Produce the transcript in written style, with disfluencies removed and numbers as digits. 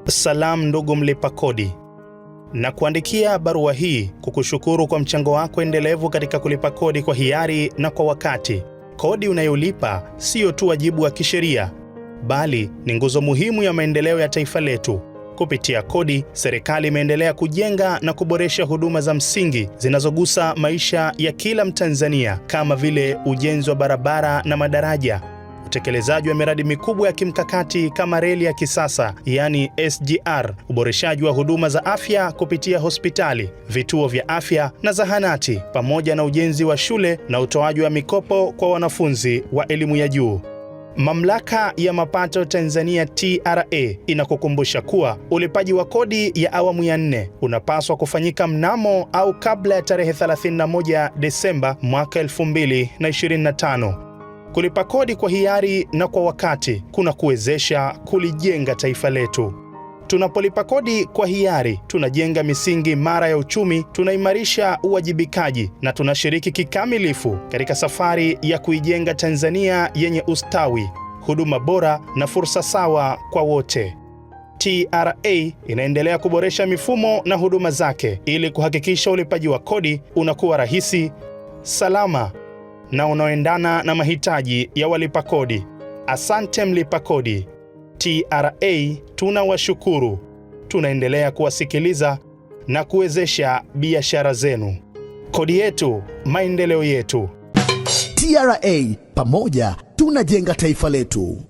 Salam ndugu mlipa kodi, na kuandikia barua hii kukushukuru kwa mchango wako endelevu katika kulipa kodi kwa hiari na kwa wakati. Kodi unayolipa sio tu wajibu wa kisheria, bali ni nguzo muhimu ya maendeleo ya taifa letu. Kupitia kodi, serikali imeendelea kujenga na kuboresha huduma za msingi zinazogusa maisha ya kila Mtanzania, kama vile ujenzi wa barabara na madaraja, utekelezaji wa miradi mikubwa ya kimkakati kama reli ya kisasa yani SGR, uboreshaji wa huduma za afya kupitia hospitali, vituo vya afya na zahanati, pamoja na ujenzi wa shule na utoaji wa mikopo kwa wanafunzi wa elimu ya juu. Mamlaka ya Mapato Tanzania TRA inakukumbusha kuwa ulipaji wa kodi ya awamu ya 4 unapaswa kufanyika mnamo au kabla ya tarehe 31 Desemba mwaka 2025. Kulipa kodi kwa hiari na kwa wakati kuna kuwezesha kulijenga taifa letu. Tunapolipa kodi kwa hiari, tunajenga misingi imara ya uchumi, tunaimarisha uwajibikaji na tunashiriki kikamilifu katika safari ya kuijenga Tanzania yenye ustawi, huduma bora na fursa sawa kwa wote. TRA inaendelea kuboresha mifumo na huduma zake ili kuhakikisha ulipaji wa kodi unakuwa rahisi, salama na unaoendana na mahitaji ya walipa kodi. Asante mlipa kodi. TRA tunawashukuru. Tunaendelea kuwasikiliza na kuwezesha biashara zenu. Kodi yetu, maendeleo yetu. TRA, pamoja tunajenga taifa letu.